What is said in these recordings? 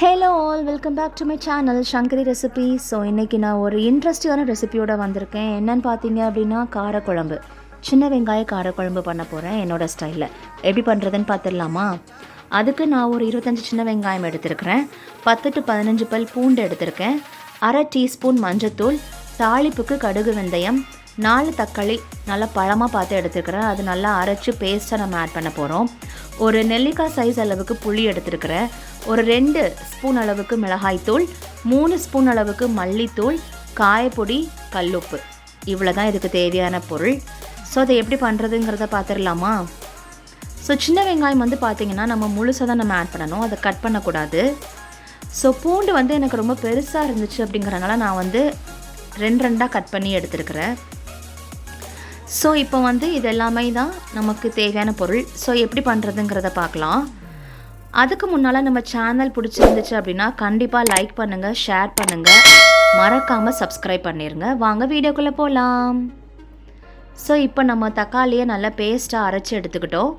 Hello all, welcome back to my channel Shankari recipe. So இன்றைக்கி நான் ஒரு இன்ட்ரெஸ்டிங்கான ரெசிபியோடு வந்திருக்கேன். என்னென்னு பார்த்தீங்க அப்படின்னா காரக்குழம்பு, சின்ன வெங்காய காரக்குழம்பு பண்ண போகிறேன் என்னோடய ஸ்டைலில். எப்படி பண்ணுறதுன்னு பார்த்துடலாமா? அதுக்கு நான் ஒரு 25 சின்ன வெங்காயம் எடுத்திருக்கிறேன், 10 to 15 பல் பூண்டு எடுத்திருக்கேன், அரை டீஸ்பூன் மஞ்சத்தூள், தாளிப்புக்கு கடுகு வெந்தயம், 4 தக்காளி நல்லா பழமாக பார்த்து எடுத்துருக்கிறேன். அது நல்லா அரைச்சி பேஸ்ட்டாக நம்ம ஆட் பண்ண போகிறோம். ஒரு நெல்லிக்காய் சைஸ் அளவுக்கு புளி எடுத்துருக்கிறேன், ஒரு 2 ஸ்பூன் அளவுக்கு மிளகாய்த்தூள், 3 ஸ்பூன் அளவுக்கு மல்லித்தூள், காயப்பொடி, கல்லுப்பு. இவ்வளோ தான் இதுக்கு தேவையான பொருள். ஸோ அதை எப்படி பண்ணுறதுங்கிறத பார்த்துடலாமா? ஸோ சின்ன வெங்காயம் பார்த்திங்கன்னா நம்ம முழுசாக தான் நம்ம ஆட் பண்ணணும், அதை கட் பண்ணக்கூடாது. ஸோ பூண்டு எனக்கு ரொம்ப பெருசாக இருந்துச்சு அப்படிங்கிறனால நான் 2 கட் பண்ணி எடுத்துருக்கிறேன். ஸோ இப்போ இது எல்லாமே தான் நமக்கு தேவையான பொருள். ஸோ எப்படி பண்ணுறதுங்கிறத பார்க்கலாம். அதுக்கு முன்னால் நம்ம சேனல் பிடிச்சிருந்துச்சு அப்படின்னா கண்டிப்பாக லைக் பண்ணுங்கள், ஷேர் பண்ணுங்கள், மறக்காமல் சப்ஸ்கிரைப் பண்ணிடுங்க. வாங்க வீடியோக்குள்ளே போகலாம். ஸோ இப்போ நம்ம தக்காளியை நல்லா பேஸ்ட்டாக அரைச்சி எடுத்துக்கிட்டோம்.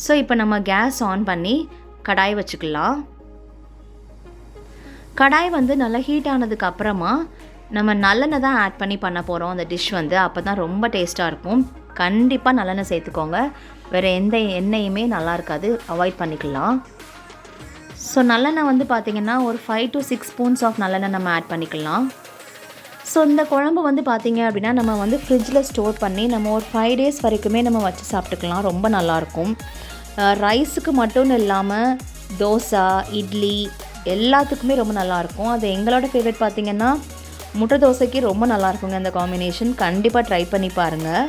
ஸோ இப்போ நம்ம கேஸ் ஆன் பண்ணி கடாய் வச்சுக்கலாம். கடாய் நல்லா ஹீட் ஆனதுக்கு அப்புறமா நம்ம நல்லெண்ணெய் தான் ஆட் பண்ணி பண்ண போகிறோம். அந்த டிஷ் அப்போ தான் ரொம்ப டேஸ்ட்டாக இருக்கும். கண்டிப்பாக நல்லெண்ணெய் சேர்த்துக்கோங்க, வேறு எந்த எண்ணெயுமே நல்லா இருக்காது, அவாய்ட் பண்ணிக்கலாம். ஸோ நல்லெண்ணெய் பார்த்திங்கன்னா ஒரு 5 to 6 ஸ்பூன்ஸ் ஆஃப் நல்லெண்ணெய் நம்ம ஆட் பண்ணிக்கலாம். ஸோ இந்த குழம்பு பார்த்திங்க அப்படின்னா நம்ம ஃப்ரிட்ஜில் ஸ்டோர் பண்ணி நம்ம ஒரு 5 days வரைக்குமே நம்ம வச்சு சாப்பிட்டுக்கலாம். ரொம்ப நல்லாயிருக்கும். ரைஸுக்கு மட்டும் இல்லாமல் தோசை, இட்லி எல்லாத்துக்குமே ரொம்ப நல்லாயிருக்கும். அது எங்களோட ஃபேவரட் பார்த்திங்கன்னா முட்டை தோசைக்கு ரொம்ப நல்லாயிருக்குங்க இந்த காம்பினேஷன். கண்டிப்பாக ட்ரை பண்ணி பாருங்கள்.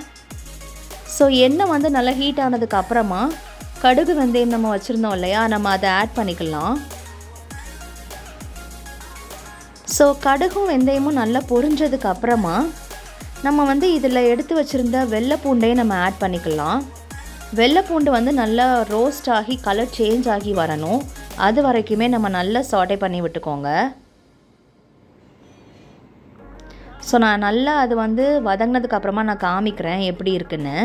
ஸோ எண்ணெய் நல்லா ஹீட் ஆனதுக்கு அப்புறமா கடுகு வெந்தயம் நம்ம வச்சுருந்தோம் இல்லையா, நம்ம அதை ஆட் பண்ணிக்கலாம். ஸோ கடுகும் வெந்தயமும் நல்லா பொரிஞ்சதுக்கு அப்புறமா நம்ம இதில் எடுத்து வச்சுருந்த வெள்ளை பூண்டையும் நம்ம ஆட் பண்ணிக்கலாம். வெள்ளை பூண்டு நல்லா ரோஸ்ட் ஆகி கலர் சேஞ்ச் ஆகி வரணும், அது வரைக்குமே நம்ம நல்லா சாட்டே பண்ணி விட்டுக்கோங்க. ஸோ நான் நல்லா அது வதங்கினதுக்கு அப்புறமா நான் காமிக்கிறேன் எப்படி இருக்குன்னு.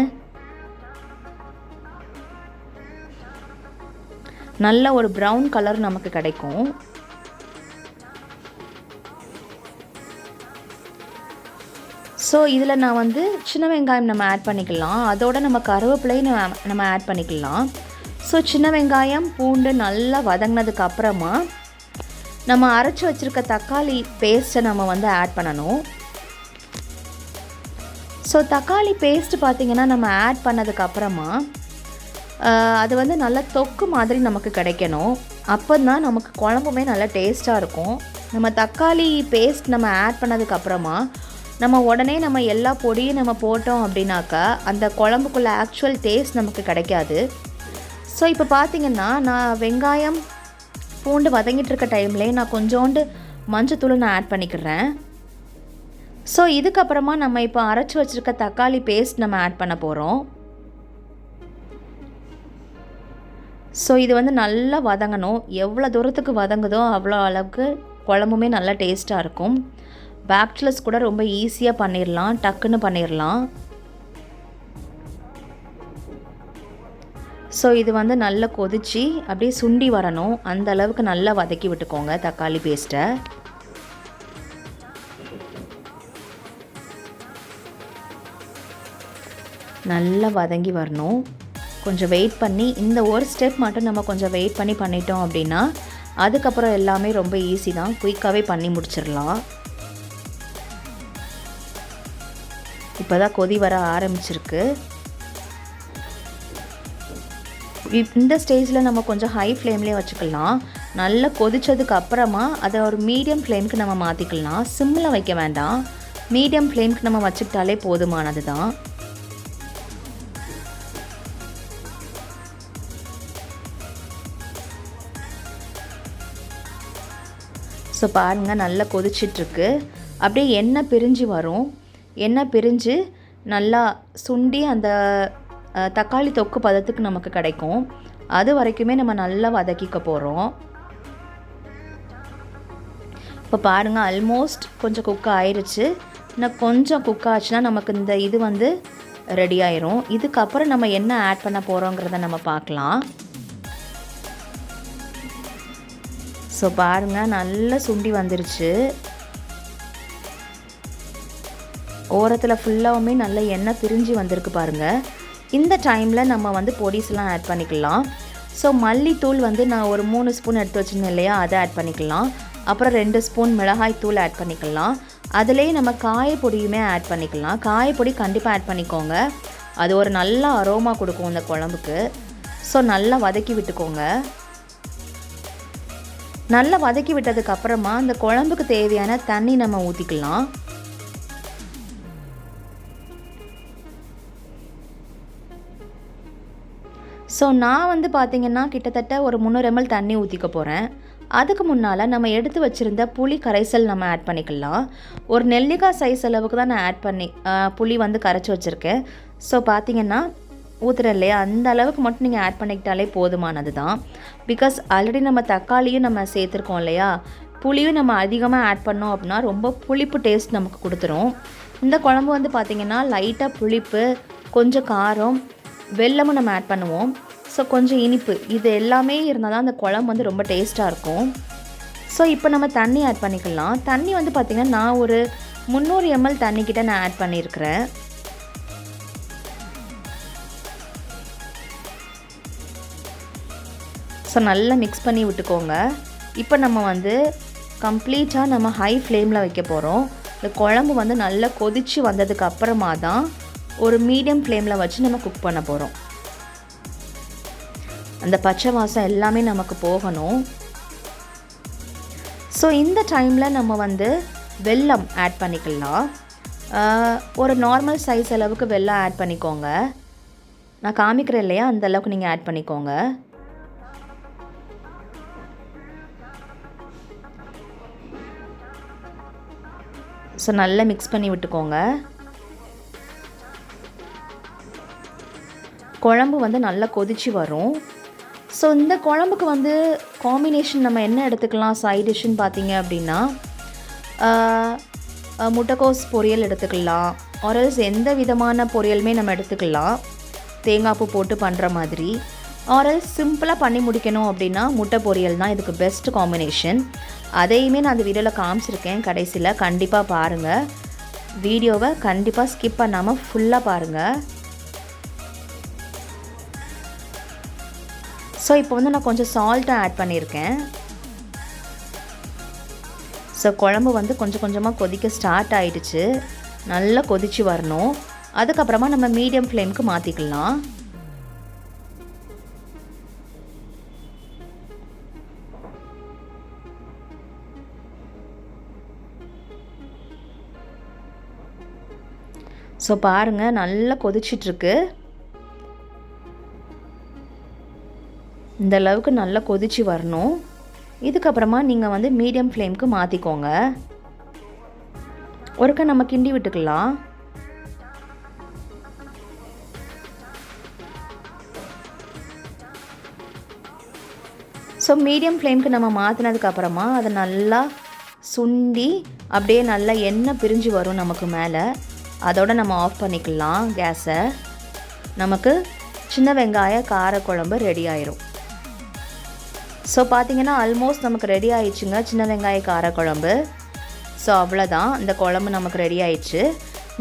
நல்ல ஒரு ப்ரௌன் கலர் நமக்கு கிடைக்கும். ஸோ இதில் நான் சின்ன வெங்காயம் நம்ம ஆட் பண்ணிக்கலாம், அதோடு நம்ம கருவேப்பிலையும் நம்ம ஆட் பண்ணிக்கலாம். ஸோ சின்ன வெங்காயம் பூண்டு நல்லா வதங்கினதுக்கு அப்புறமா நம்ம அரைச்சி வச்சுருக்க தக்காளி பேஸ்ட்டை நம்ம ஆட் பண்ணணும். ஸோ தக்காளி பேஸ்ட்டு பார்த்திங்கன்னா நம்ம ஆட் பண்ணதுக்கப்புறமா அது நல்லா தொக்கு மாதிரி நமக்கு கிடைக்கணும். அப்போ தான் நமக்கு குழம்புமே நல்லா டேஸ்ட்டாக இருக்கும். நம்ம தக்காளி பேஸ்ட் நம்ம ஆட் பண்ணதுக்கப்புறமா நம்ம உடனே நம்ம எல்லா பொடியும் நம்ம போட்டோம் அப்படின்னாக்கா அந்த குழம்புக்குள்ளே ஆக்சுவல் டேஸ்ட் நமக்கு கிடைக்காது. ஸோ இப்போ பார்த்திங்கன்னா நான் வெங்காயம் பூண்டு வதங்கிட்டு இருக்க டைம்லேயே நான் கொஞ்சோண்டு மஞ்சத்தூள் நான் ஆட் பண்ணிக்கிறேன். ஸோ இதுக்கப்புறமா நம்ம இப்போ அரைச்சி வச்சுருக்க தக்காளி பேஸ்ட் நம்ம ஆட் பண்ண போகிறோம். ஸோ இது நல்லா வதங்கணும். எவ்வளோ தூரத்துக்கு வதங்குதோ அவ்வளோ அளவுக்கு குழம்புமே நல்லா டேஸ்ட்டாக இருக்கும். பேச்சுலர்ஸ் கூட ரொம்ப ஈஸியாக பண்ணிடலாம், டக்குன்னு பண்ணிடலாம். ஸோ இது நல்லா கொதித்து அப்படியே சுண்டி வரணும், அந்த அளவுக்கு நல்லா வதக்கி விட்டுக்கோங்க தக்காளி பேஸ்ட்டை. நல்லா வதங்கி வரணும். கொஞ்சம் வெயிட் பண்ணி இந்த ஒரு ஸ்டெப் மட்டும் நம்ம கொஞ்சம் வெயிட் பண்ணி பண்ணிட்டோம் அப்படின்னா அதுக்கப்புறம் எல்லாமே ரொம்ப ஈஸி தான், குயிக்காகவே பண்ணி முடிச்சிடலாம். இப்போ தான் கொதி வர ஆரம்பிச்சிருக்கு. இந்த ஸ்டேஜில் நம்ம கொஞ்சம் ஹை ஃப்ளேம்லேயே வச்சுக்கலாம். நல்லா கொதித்ததுக்கு அப்புறமா அதை ஒரு மீடியம் ஃப்ளேமுக்கு நம்ம மாற்றிக்கலாம். சிம்மில் வைக்க வேண்டாம், மீடியம் ஃப்ளேமுக்கு நம்ம வச்சுக்கிட்டாலே போதுமானது தான். ஸோ பாருங்கள் நல்லா கொதிச்சிட்ருக்கு. அப்படியே எண்ணெய் பிரிஞ்சு வரும். எண்ணெய் பிரிஞ்சு நல்லா சுண்டி அந்த தக்காளி தொக்கு பதத்துக்கு நமக்கு கிடைக்கும். அது வரைக்குமே நம்ம நல்லா வதக்கிக்க போகிறோம். இப்போ பாருங்கள் ஆல்மோஸ்ட் கொஞ்சம் குக் ஆயிடுச்சு. இன்னும் கொஞ்சம் குக் ஆச்சுன்னா நமக்கு இந்த இது ரெடி ஆயிரும். இதுக்கப்புறம் நம்ம என்ன ஆட் பண்ண போகிறோங்கிறத நம்ம பார்க்கலாம். ஸோ பாருங்கள் நல்லா சுண்டி வந்துருச்சு. ஓரத்தில் ஃபுல்லாகவுமே நல்ல எண்ணெய் பிரிஞ்சு வந்திருக்கு பாருங்கள். இந்த டைமில் நம்ம வந்து பொடிஸ்லாம் ஆட் பண்ணிக்கலாம். ஸோ மல்லித்தூள் வந்து நான் ஒரு 3 ஸ்பூன் எடுத்து வச்சுருந்தேன் இல்லையா, அதை ஆட் பண்ணிக்கலாம். அப்புறம் 2 ஸ்பூன் மிளகாய் தூள் ஆட் பண்ணிக்கலாம். அதுலேயே நம்ம காயப்பொடியுமே ஆட் பண்ணிக்கலாம். காயப்பொடி கண்டிப்பாக ஆட் பண்ணிக்கோங்க. அது ஒரு நல்ல அரோமா கொடுக்கும் இந்த குழம்புக்கு. ஸோ நல்லா வதக்கி விட்டுக்கோங்க. நல்லா வதக்கி விட்டதுக்கப்புறமா இந்த குழம்புக்கு தேவையான தண்ணி நம்ம ஊற்றிக்கலாம். ஸோ நான் வந்து பார்த்திங்கன்னா கிட்டத்தட்ட ஒரு 300 ml தண்ணி ஊற்றிக்க போகிறேன். அதுக்கு முன்னால் நம்ம எடுத்து வச்சுருந்த புளி கரைசல் நம்ம ஆட் பண்ணிக்கலாம். ஒரு நெல்லிக்காய் சைஸ் அளவுக்கு தான் நான் ஆட் பண்ணி புளி வந்து கரைச்சி வச்சுருக்கேன். ஸோ பார்த்திங்கன்னா ஊற்றுறேன் இல்லையா, அந்த அளவுக்கு மட்டும் நீங்கள் ஆட் பண்ணிக்கிட்டாலே போதுமானது தான். பிகாஸ் ஆல்ரெடி நம்ம தக்காளியும் நம்ம சேர்த்துருக்கோம் இல்லையா, புளியும் நம்ம அதிகமாக ஆட் பண்ணோம் அப்படின்னா ரொம்ப புளிப்பு டேஸ்ட் நமக்கு கொடுத்துரும். இந்த குழம்பு வந்து பார்த்திங்கன்னா லைட்டாக புளிப்பு, கொஞ்சம் காரம், வெல்லமும் நம்ம ஆட் பண்ணுவோம். ஸோ கொஞ்சம் இனிப்பு, இது எல்லாமே இருந்தால் தான் அந்த குழம்பு வந்து ரொம்ப டேஸ்ட்டாக இருக்கும். ஸோ இப்போ நம்ம தண்ணி ஆட் பண்ணிக்கலாம். தண்ணி வந்து பார்த்திங்கன்னா நான் ஒரு 300 ml தண்ணிக்கிட்ட நான் ஆட் பண்ணியிருக்கிறேன். ஸோ நல்லா மிக்ஸ் பண்ணி விட்டுக்கோங்க. இப்போ நம்ம வந்து கம்ப்ளீட்டாக நம்ம ஹை ஃப்ளேமில் வைக்க போகிறோம். இந்த குழம்பு வந்து நல்லா கொதித்து வந்ததுக்கு அப்புறமா தான் ஒரு மீடியம் ஃப்ளேமில் வச்சு நம்ம குக் பண்ண போகிறோம். அந்த பச்சை வாசம் எல்லாமே நமக்கு போகணும். ஸோ இந்த டைமில் நம்ம வந்து வெல்லம் ஆட் பண்ணிக்கலாம். ஒரு நார்மல் சைஸ் அளவுக்கு வெல்லம் ஆட் பண்ணிக்கோங்க. நான் காமிக்கிறேன் இல்லையா, அந்த அளவுக்கு நீங்கள் ஆட் பண்ணிக்கோங்க. ஸோ நல்லா மிக்ஸ் பண்ணி விட்டுக்கோங்க. குழம்பு வந்து நல்லா கொதிச்சு வரும். ஸோ இந்த குழம்புக்கு வந்து காம்பினேஷன் நம்ம என்ன எடுத்துக்கலாம் சைட் டிஷ்ஷுன்னு பார்த்தீங்க அப்படின்னா, முட்டைக்கோஸ் பொரியல் எடுத்துக்கலாம். ஆர்எல்ஸ் எந்த விதமான பொரியலுமே நம்ம எடுத்துக்கலாம், தேங்காய் பூ போட்டு பண்ணுற மாதிரி. ஆர்எல்ஸ் சிம்பிளாக பண்ணி முடிக்கணும் அப்படின்னா முட்டை பொரியல் தான் இதுக்கு பெஸ்ட் காம்பினேஷன். அதையுமே நான் அந்த வீடியோவில் காமிச்சிருக்கேன். கடைசியில் கண்டிப்பாக பாருங்கள், வீடியோவை கண்டிப்பாக ஸ்கிப் பண்ணாமல் ஃபுல்லாக பாருங்கள். ஸோ இப்போ வந்து நான் கொஞ்சம் சால்ட்டை ஆட் பண்ணியிருக்கேன். ஸோ குழம்பு வந்து கொஞ்சம் கொஞ்சமாக கொதிக்க ஸ்டார்ட் ஆகிடுச்சு. நல்லா கொதித்து வரணும். அதுக்கப்புறமா நம்ம மீடியம் ஃப்ளேமுக்கு மாற்றிக்கலாம். ஸோ பாருங்கள் நல்லா கொதிச்சிட்ருக்கு. இந்த அளவுக்கு நல்லா கொதிச்சு வரணும். இதுக்கப்புறமா நீங்கள் வந்து மீடியம் ஃப்ளேமுக்கு மாற்றிக்கோங்க. ஒருக்கா நம்ம கிண்டி விட்டுக்கலாம். ஸோ மீடியம் ஃப்ளேமுக்கு நம்ம மாற்றினதுக்கப்புறமா அதை நல்லா சுண்டி அப்படியே நல்லா எண்ணெய் பிரிஞ்சு வரும் நமக்கு மேலே. அதோடு நம்ம ஆஃப் பண்ணிக்கலாம் கேஸை. நமக்கு சின்ன வெங்காய காரக்குழம்பு ரெடி ஆயிரும். ஸோ பார்த்திங்கன்னா ஆல்மோஸ்ட் நமக்கு ரெடி ஆயிடுச்சுங்க சின்ன வெங்காய காரக்குழம்பு. ஸோ அவ்வளோதான், இந்த குழம்பு நமக்கு ரெடி ஆயிடுச்சு.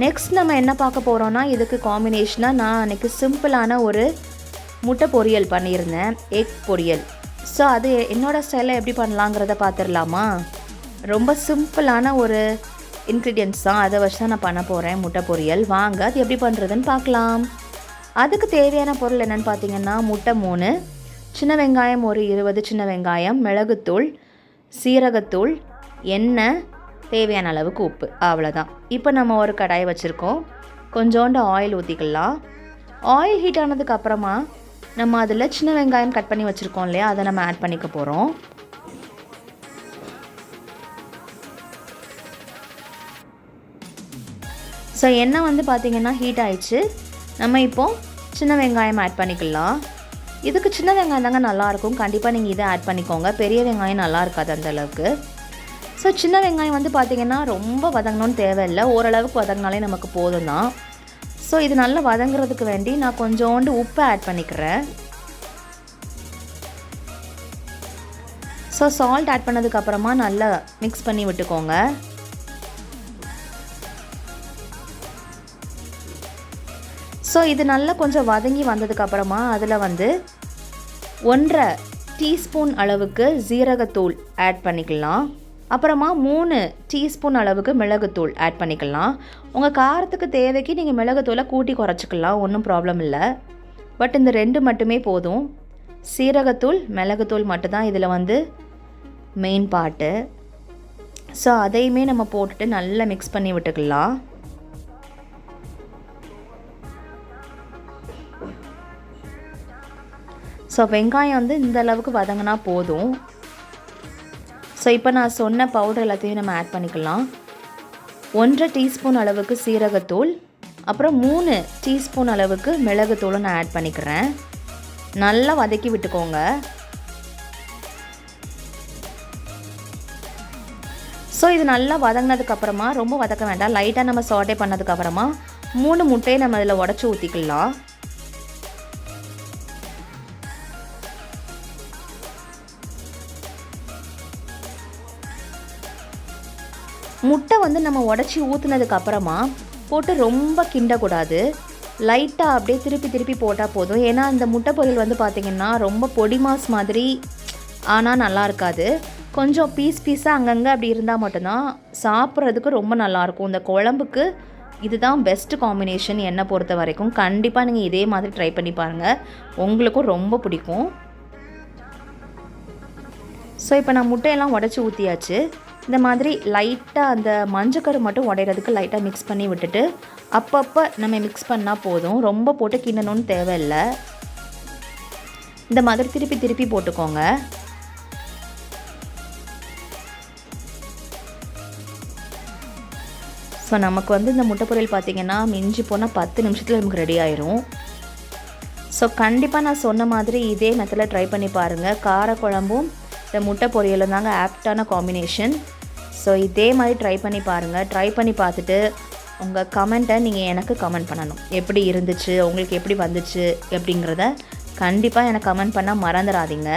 நெக்ஸ்ட் நம்ம என்ன பார்க்க போகிறோன்னா, இதுக்கு காம்பினேஷனாக நான் அன்றைக்கி சிம்பிளான ஒரு முட்டை பொரியல் பண்ணியிருந்தேன், எக் பொரியல். ஸோ அது என்னோடய ஸ்டைலில் எப்படி பண்ணலாங்கிறத பார்த்துடலாமா? ரொம்ப சிம்பிளான ஒரு இன்க்ரீடியன்ட்ஸ் தான், அதை வச்சு தான் நான் பண்ண போகிறேன் முட்டை பொரியல். வாங்க அது எப்படி பண்ணுறதுன்னு பார்க்கலாம். அதுக்கு தேவையான பொருள் என்னென்னு பார்த்தீங்கன்னா, முட்டை 3, சின்ன வெங்காயம் ஒரு 20 சின்ன வெங்காயம், மிளகுத்தூள், சீரகத்தூள், எண்ணெய், தேவையான அளவுக்கு உப்பு, அவ்வளோதான். இப்போ நம்ம ஒரு கடாய் வச்சுருக்கோம். கொஞ்சோண்டு ஆயில் ஊற்றிக்கலாம். ஆயில் ஹீட் ஆனதுக்கு அப்புறமா நம்ம அதில் சின்ன வெங்காயம் கட் பண்ணி வச்சுருக்கோம் இல்லையா, அதை நம்ம ஆட் பண்ணிக்க போகிறோம். ஸோ எண்ணெய் வந்து பார்த்திங்கன்னா ஹீட் ஆயிடுச்சு. நம்ம இப்போது சின்ன வெங்காயம் ஆட் பண்ணிக்கலாம். இதுக்கு சின்ன வெங்காயம் தாங்க நல்லாயிருக்கும், கண்டிப்பாக நீங்கள் இதை ஆட் பண்ணிக்கோங்க. பெரிய வெங்காயம் நல்லா இருக்காது அந்தளவுக்கு. ஸோ சின்ன வெங்காயம் வந்து பார்த்திங்கன்னா ரொம்ப வதங்கணும்னு தேவையில்லை, ஓரளவுக்கு வதங்கினாலே நமக்கு போதும் தான். ஸோ இது நல்லா வதங்குறதுக்கு வேண்டி நான் கொஞ்சோண்டு உப்பு ஆட் பண்ணிக்கிறேன். ஸோ சால்ட் ஆட் பண்ணதுக்கப்புறமா நல்லா மிக்ஸ் பண்ணி விட்டுக்கோங்க. ஸோ இது நல்லா கொஞ்சம் வதங்கி வந்ததுக்கப்புறமா அதில் வந்து 1.5 டீஸ்பூன் அளவுக்கு ஜீரகத்தூள் ஆட் பண்ணிக்கலாம். அப்புறமா 3 டீஸ்பூன் அளவுக்கு மிளகுத்தூள் ஆட் பண்ணிக்கலாம். உங்கள் காரத்துக்கு தேவைக்கு நீங்கள் மிளகுத்தூளை கூட்டி குறைச்சிக்கலாம், ஒன்றும் ப்ராப்ளம் இல்லை. பட் இந்த 2 மட்டுமே போதும். சீரகத்தூள் மிளகுத்தூள் மட்டும்தான் இதில் வந்து மெயின் பார்ட்டு. ஸோ அதையுமே நம்ம போட்டுட்டு நல்லா மிக்ஸ் பண்ணி விட்டுக்கலாம். ஸோ வெங்காயம் வந்து இந்த அளவுக்கு வதங்கினா போதும். ஸோ இப்போ நான் சொன்ன பவுடர் எல்லாத்தையும் நம்ம ஆட் பண்ணிக்கலாம். 1.5 டீஸ்பூன் அளவுக்கு சீரகத்தூள், அப்புறம் 3 டீஸ்பூன் அளவுக்கு மிளகுத்தூளும் நான் ஆட் பண்ணிக்கிறேன். நல்லா வதக்கி விட்டுக்கோங்க. ஸோ இது நல்லா வதங்கினதுக்கப்புறமா ரொம்ப வதக்க வேண்டாம், லைட்டாக நம்ம சாட்டே பண்ணதுக்கப்புறமா 3 முட்டையை நம்ம இதில் உடச்சி ஊற்றிக்கலாம். முட்டை வந்து நம்ம உடச்சி ஊற்றுனதுக்கப்புறமா போட்டு ரொம்ப கிண்டக்கூடாது, லைட்டாக அப்படியே திருப்பி திருப்பி போட்டால் போதும். ஏன்னா இந்த முட்டை பொரியல் வந்து பார்த்திங்கன்னா ரொம்ப பொடி மாஸ் மாதிரி ஆனால் நல்லா இருக்காது. கொஞ்சம் பீஸாக அங்கங்கே அப்படி இருந்தால் மட்டும்தான் சாப்பிட்றதுக்கு ரொம்ப நல்லாயிருக்கும். இந்த குழம்புக்கு இதுதான் பெஸ்ட் காம்பினேஷன் என்னை பொறுத்த வரைக்கும். கண்டிப்பாக நீங்கள் இதே மாதிரி ட்ரை பண்ணி பாருங்கள், உங்களுக்கும் ரொம்ப பிடிக்கும். ஸோ இப்போ நான் முட்டையெல்லாம் உடச்சி ஊற்றியாச்சு. இந்த மாதிரி லைட்டாக அந்த மஞ்சக்கரு மட்டும் உடையிறதுக்கு லைட்டாக மிக்ஸ் பண்ணி விட்டுட்டு அப்பப்போ நம்ம மிக்ஸ் பண்ணால் போதும், ரொம்ப போட்டு கிண்டணும்னு தேவையில்லை. இந்த மாதிரி திருப்பி திருப்பி போட்டுக்கோங்க. ஸோ நமக்கு வந்து இந்த முட்டை பொரியல் பார்த்திங்கன்னா மிஞ்சி போனால் 10 நிமிஷத்தில் நமக்கு ரெடி ஆயிரும். ஸோ கண்டிப்பாக நான் சொன்ன மாதிரி இதே மெத்தடில் ட்ரை பண்ணி பாருங்கள். காரக்குழம்பும் இந்த முட்டை பொரியலும் தாங்க ஆப்டான காம்பினேஷன். ஸோ இதே மாதிரி ட்ரை பண்ணி பாருங்கள். ட்ரை பண்ணி பார்த்துட்டு உங்கள் கமெண்ட்டை நீங்கள் எனக்கு கமெண்ட் பண்ணணும், எப்படி இருந்துச்சு, உங்களுக்கு எப்படி வந்துச்சு அப்படிங்கிறத கண்டிப்பாக எனக்கு கமெண்ட் பண்ண மறந்துடாதீங்க.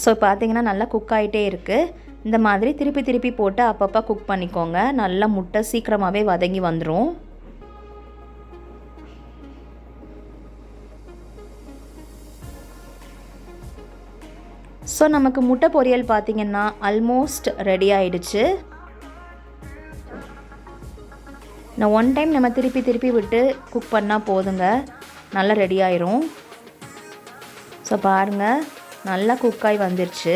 ஸோ பார்த்திங்கன்னா நல்லா குக் ஆகிட்டே இருக்குது. இந்த மாதிரி திருப்பி திருப்பி போட்டு அப்பப்போ குக் பண்ணிக்கோங்க. நல்லா முட்டை சீக்கிரமாகவே வதங்கி வந்துடும். ஸோ நமக்கு முட்டை பொரியல் பார்த்திங்கன்னா ஆல்மோஸ்ட் ரெடி ஆகிடுச்சு. நான் 1 டைம் நம்ம திருப்பி திருப்பி விட்டு குக் பண்ணால் போதுங்க, நல்லா ரெடி ஆயிரும். ஸோ பாருங்கள் நல்லா குக்காகி வந்துருச்சு.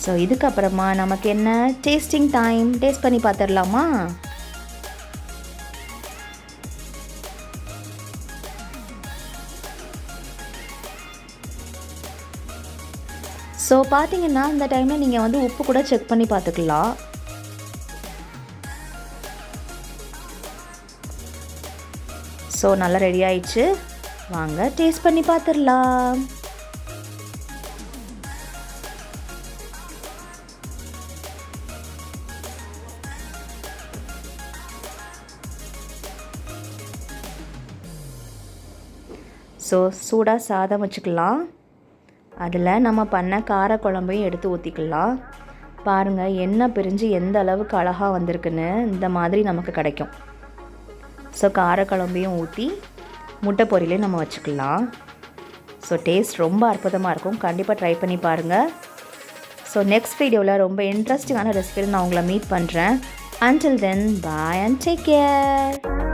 ஸோ இதுக்கப்புறமா நமக்கு என்ன டேஸ்டிங் டைம், டேஸ்ட் பண்ணி பார்த்துடலாமா? ஸோ பார்த்தீங்கன்னா இந்த டைமில் நீங்கள் வந்து உப்பு கூட செக் பண்ணி பார்த்துக்கலாம். ஸோ நல்லா ரெடி ஆயிடுச்சு, வாங்க டேஸ்ட் பண்ணி பார்த்துடலாம். ஸோ சூடாக சாதம் வச்சுக்கலாம், அதில் நம்ம பண்ண காரக்குழம்பையும் எடுத்து ஊற்றிக்கலாம். பாருங்கள் எண்ணெய் பிரிஞ்சு எந்த அளவுக்கு அழகாக வந்திருக்குன்னு, இந்த மாதிரி நமக்கு கிடைக்கும். ஸோ காரக்குழம்பையும் ஊற்றி முட்டை பொரியலையும் நம்ம வச்சுக்கலாம். ஸோ டேஸ்ட் ரொம்ப அற்புதமாக இருக்கும், கண்டிப்பாக ட்ரை பண்ணி பாருங்கள். ஸோ நெக்ஸ்ட் வீடியோவில் ரொம்ப இன்ட்ரெஸ்டிங்கான ரெசிபியில் நான் உங்களை மீட் பண்ணுறேன். Until then, bye and take care.